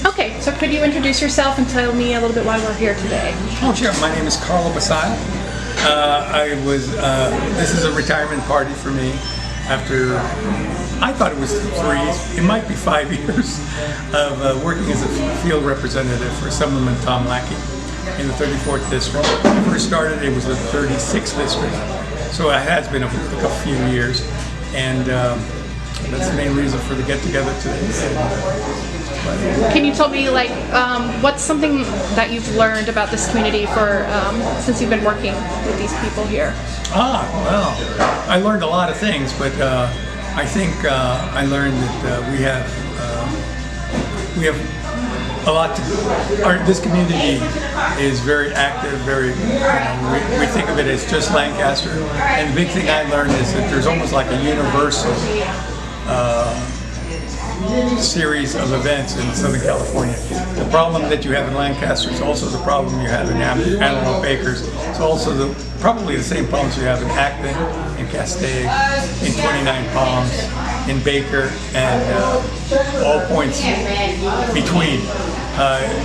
Okay, so could you introduce yourself and tell me a little bit why we're here today? Oh, sure. My name is Carlo Basail. This is a retirement party for me after, I thought it was 3, it might be 5 years of working as a field representative for Assemblyman Tom Lackey in the 34th District. When I first started, it was the 36th District, so it has been a few years, and that's the main reason for the get-together today. Can you tell me, like, what's something that you've learned about this community for since you've been working with these people here? Well, I learned a lot of things, but I think I learned that we have a lot to. This community is very active. Very, we think of it as just Lancaster, and the big thing I learned is that there's almost like a universal series of events in Southern California. The problem that you have in Lancaster is also the problem you have in Antelope Acres. It's also probably the same problems you have in Acton, in Castaic, in 29 Palms, in Baker, and all points between.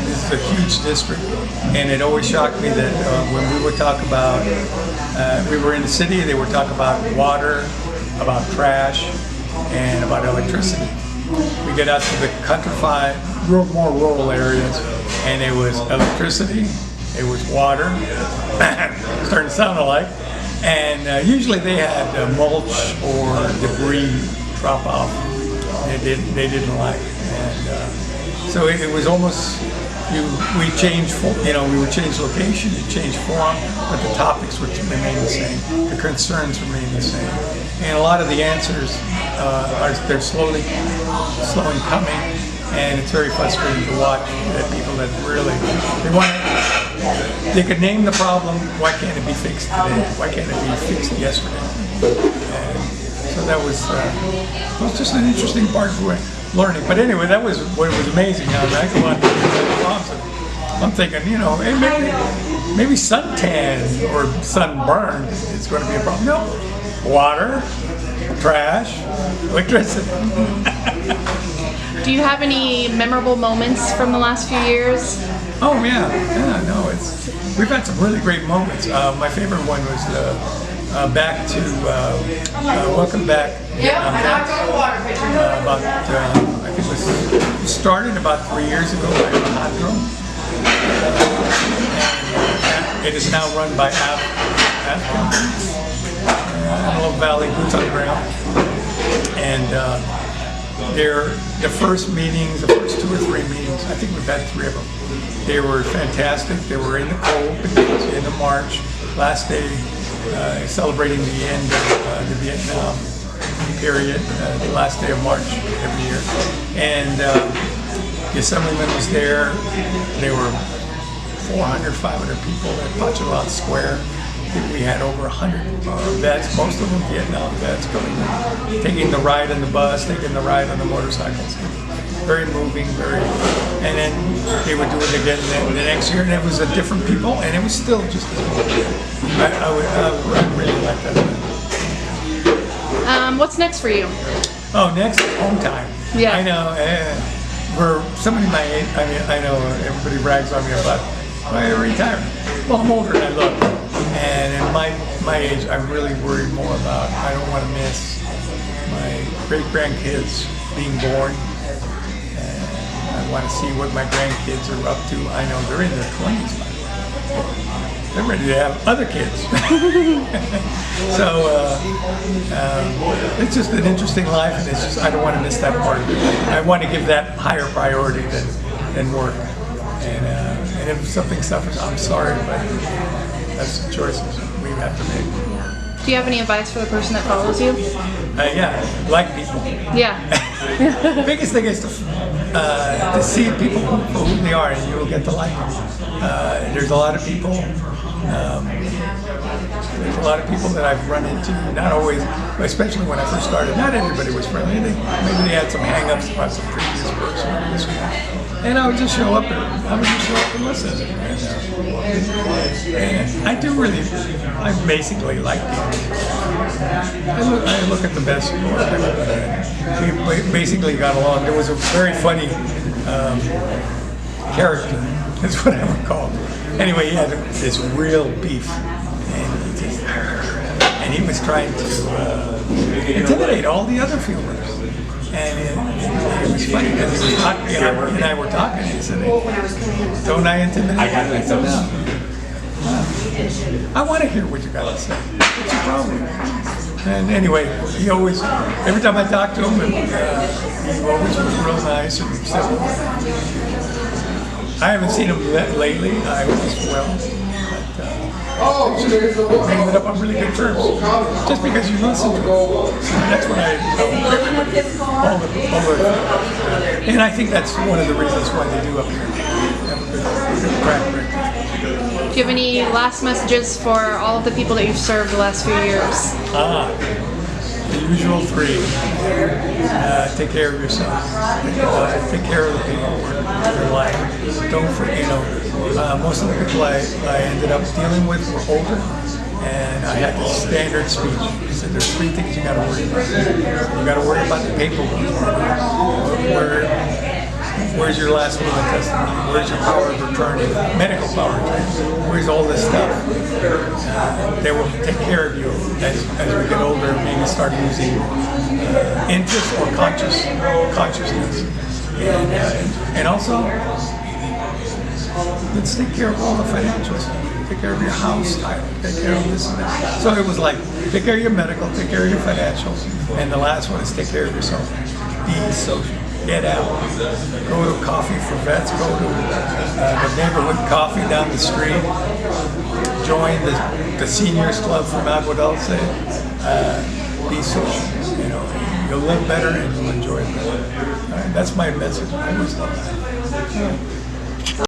This is a huge district, and it always shocked me that when we would talk about, we were in the city, they would talk about water, about trash, and about electricity. We get out to the countrified, more rural areas, and it was electricity, it was water, starting to sound alike, and usually they had mulch or debris drop off. They didn't like, and so it was almost we changed, we would change location, you change form, but the topics would remain the same, the concerns remain the same, and a lot of the answers they're slowly coming, and it's very frustrating to watch that people that really they could name the problem. Why can't it be fixed today? Why can't it be fixed yesterday? And so that was just an interesting part of learning. But anyway, that was what was amazing. Now I go on to I'm thinking, hey, maybe suntan or sunburn is going to be a problem. No, water, trash, electricity. Do you have any memorable moments from the last few years? Oh yeah, no, we've had some really great moments. My favorite one was back to welcome back Vietnam Vets. I think it started about 3 years ago by Alejandro. It is now run by Antelope Valley Boots on the Ground, and the first meetings, the first 2 or 3 meetings, I think we've had 3 of them. They were fantastic. They were in the cold because it was the end of March, last day celebrating the end of the Vietnam period, the last day of March every year, and the assemblyman was there. There were 400, 500 people at Pachelot Square. I think we had over 100 vets, most of them Vietnam vets, taking the ride on the bus, taking the ride on the motorcycles. Very moving, and then they would do it again the next year, and it was a different people, and it was still just as moving. I really like that. What's next for you? Oh, next is home time. Yeah. I know. For somebody my age, I know everybody brags on me about my retirement. Well, I'm older than I look, and at my age, I'm really worried more about. I don't want to miss my great grandkids being born. I want to see what my grandkids are up to. I know they're in their 20s, by the way. They're ready to have other kids. So it's just an interesting life, and it's just I don't want to miss that part of it. I want to give that higher priority than work. And if something suffers, I'm sorry, but that's the choices we have to make. Do you have any advice for the person that follows you? Yeah, like people. Yeah. The biggest thing is to see people for who they are, and you will get to like them. There's a lot of people. There's a lot of people that I've run into. Not always, especially when I first started. Not everybody was friendly. Maybe they had some hang-ups about some previous person or this one. And I would just show up and listen. And I do really. I basically like people. I look at the best of everybody. We basically got along. There was a very funny character, is what I would call him. Anyway, he had this real beef, and he was trying to intimidate all the other fielders. And it was funny because he was talking, and I were talking, and he said, "Hey, don't I intimidate?" I got myself down. I want to hear what you got to say. What's your problem? And anyway, he always, every time I talked to him, he always was real nice and acceptable. I haven't seen him lately. I was we ended up on really good terms. Just because you listen to him. And that's what I all the and I think that's one of the reasons why they do up here. Have a good track record. Do you have any last messages for all of the people that you've served the last few years? The usual three. Take care of yourself. Take care of the people in your life. Don't forget, most of the people I ended up dealing with were older, and I had this standard speech. He said, there's three things you got to worry about. You got to worry about the paperwork. Where's your last will and testament? Where's your power of attorney? Medical power of attorney? Where's all this stuff? They will take care of you as we get older, maybe start using interest or consciousness. And also, let's take care of all the financials. Take care of your house title. Take care of this and that. So it was like, take care of your medical, take care of your financials, and the last one is take care of yourself. Be social. Get out. Go to Coffee for Vets. Go to the neighborhood coffee down the street. Join the seniors club from Agua Dulce. Be social. You'll live better and you'll enjoy it better. All right, that's my message. I always love that.